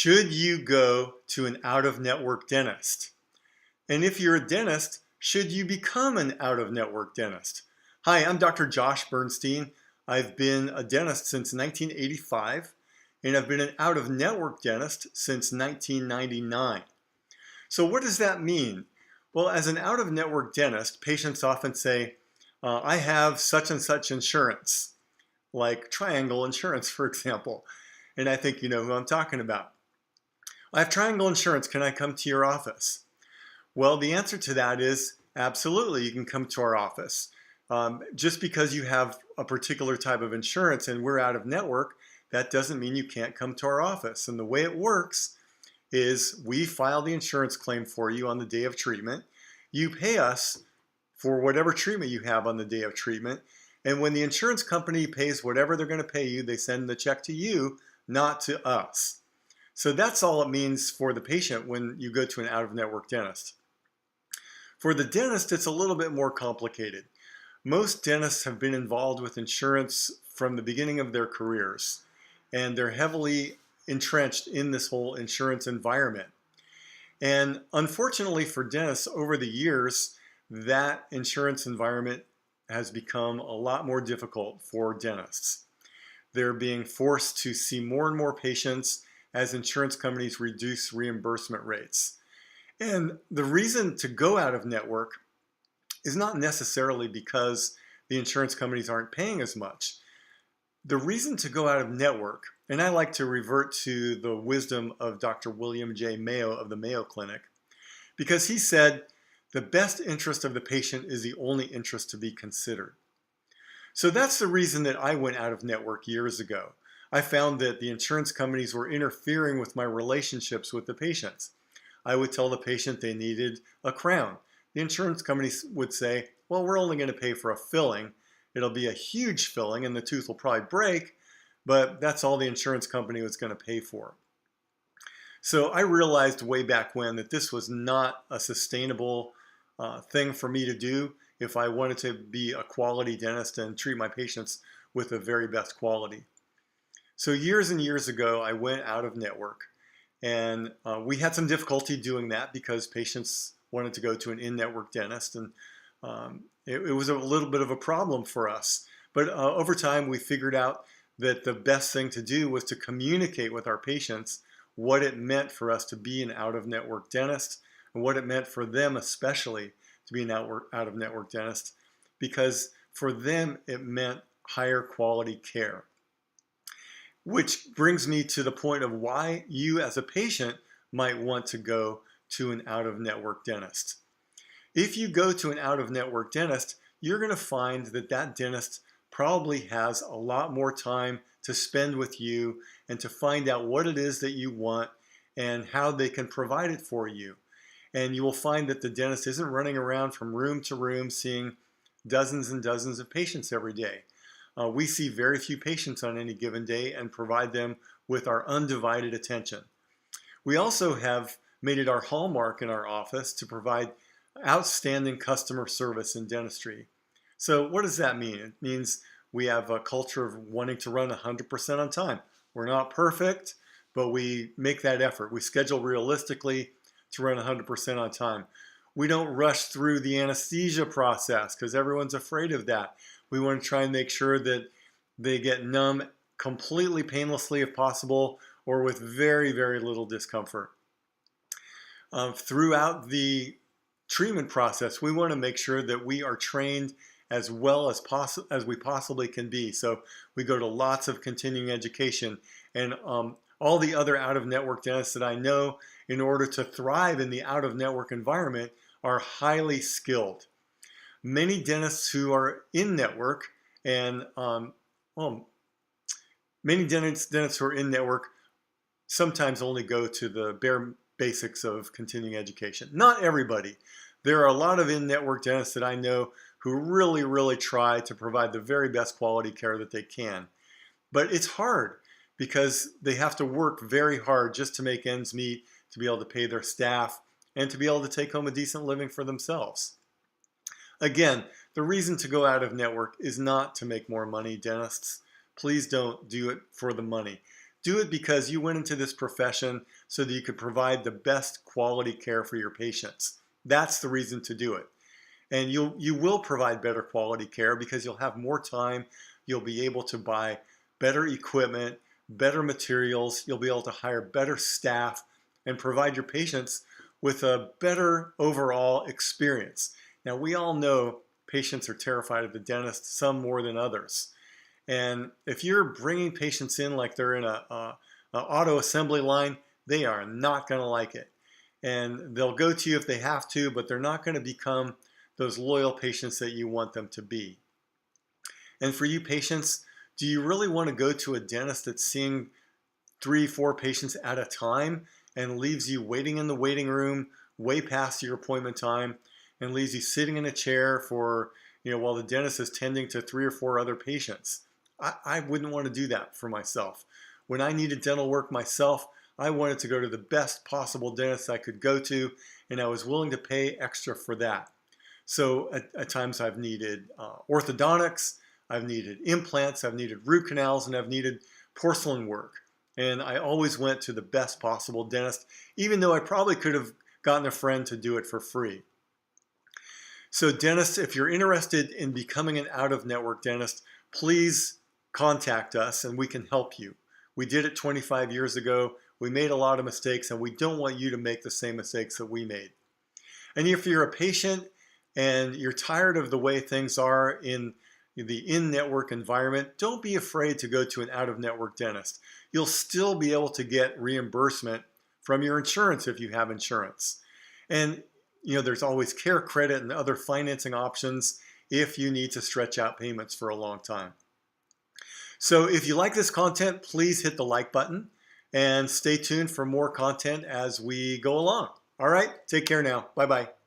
Should you go to an out-of-network dentist? And if you're a dentist, should you become an out-of-network dentist? Hi, I'm Dr. Josh Bernstein. I've been a dentist since 1985, and I've been an out-of-network dentist since 1999. So what does that mean? Well, as an out-of-network dentist, patients often say, I have such and such insurance, like Triangle Insurance, for example. And I think you know who I'm talking about. I have Triangle Insurance. Can I come to your office? Well, the answer to that is absolutely. You can come to our office. Just because you have a particular type of insurance and we're out of network, that doesn't mean you can't come to our office. And the way it works is we file the insurance claim for you on the day of treatment. You pay us for whatever treatment you have on the day of treatment. And when the insurance company pays whatever they're going to pay you, they send the check to you, not to us. So that's all it means for the patient when you go to an out-of-network dentist. For the dentist, it's a little bit more complicated. Most dentists have been involved with insurance from the beginning of their careers, and they're heavily entrenched in this whole insurance environment. And unfortunately for dentists, over the years, that insurance environment has become a lot more difficult for dentists. They're being forced to see more and more patients as insurance companies reduce reimbursement rates. And the reason to go out of network is not necessarily because the insurance companies aren't paying as much. The reason to go out of network, and I like to revert to the wisdom of Dr. William J. Mayo of the Mayo Clinic, because he said, the best interest of the patient is the only interest to be considered. So that's the reason that I went out of network years ago. I found that the insurance companies were interfering with my relationships with the patients. I would tell the patient they needed a crown. The insurance companies would say, well, we're only going to pay for a filling. It'll be a huge filling and the tooth will probably break, but that's all the insurance company was going to pay for. So I realized way back when that this was not a sustainable thing for me to do if I wanted to be a quality dentist and treat my patients with the very best quality. So years and years ago, I went out of network, and we had some difficulty doing that because patients wanted to go to an in-network dentist, and it was a little bit of a problem for us. But over time, we figured out that the best thing to do was to communicate with our patients what it meant for us to be an out-of-network dentist and what it meant for them especially to be an out-of-network dentist, because for them it meant higher quality care. Which brings me to the point of why you as a patient might want to go to an out-of-network dentist. If you go to an out-of-network dentist, you're going to find that that dentist probably has a lot more time to spend with you and to find out what it is that you want and how they can provide it for you. And you will find that the dentist isn't running around from room to room seeing dozens and dozens of patients every day. We see very few patients on any given day and provide them with our undivided attention. We also have made it our hallmark in our office to provide outstanding customer service in dentistry. So what does that mean? It means we have a culture of wanting to run 100% on time. We're not perfect, but we make that effort. We schedule realistically to run 100% on time. We don't rush through the anesthesia process because everyone's afraid of that. We want to try and make sure that they get numb completely painlessly if possible, or with very, very little discomfort. Throughout the treatment process, we want to make sure that we are trained as well as we possibly can be. So we go to lots of continuing education, and all the other out-of-network dentists that I know, in order to thrive in the out-of-network environment, are highly skilled. Many dentists who are in network and many dentists who are in network sometimes only go to the bare basics of continuing education. Not everybody. There are a lot of in-network dentists that I know who really, really try to provide the very best quality care that they can. But it's hard because they have to work very hard just to make ends meet, to be able to pay their staff, and to be able to take home a decent living for themselves. Again, the reason to go out of network is not to make more money, dentists. Please don't do it for the money. Do it because you went into this profession so that you could provide the best quality care for your patients. That's the reason to do it. And you will provide better quality care because you'll have more time. You'll be able to buy better equipment, better materials. You'll be able to hire better staff and provide your patients with a better overall experience. Now, we all know patients are terrified of the dentist, some more than others. And if you're bringing patients in like they're in a auto assembly line, they are not going to like it. And they'll go to you if they have to, but they're not going to become those loyal patients that you want them to be. And for you patients, do you really want to go to a dentist that's seeing 3-4 patients at a time and leaves you waiting in the waiting room way past your appointment time and leaves you sitting in a chair for, while the dentist is tending to 3 or 4 other patients? I wouldn't want to do that for myself. When I needed dental work myself, I wanted to go to the best possible dentist I could go to, and I was willing to pay extra for that. So at times I've needed orthodontics, I've needed implants, I've needed root canals, and I've needed porcelain work. And I always went to the best possible dentist, even though I probably could have gotten a friend to do it for free. So dentists, if you're interested in becoming an out-of-network dentist, please contact us and we can help you. We did it 25 years ago. We made a lot of mistakes and we don't want you to make the same mistakes that we made. And if you're a patient and you're tired of the way things are in the in-network environment, don't be afraid to go to an out-of-network dentist. You'll still be able to get reimbursement from your insurance if you have insurance. And there's always care credit and other financing options if you need to stretch out payments for a long time. So if you like this content, please hit the like button and stay tuned for more content as we go along. All right, take care now. Bye-bye.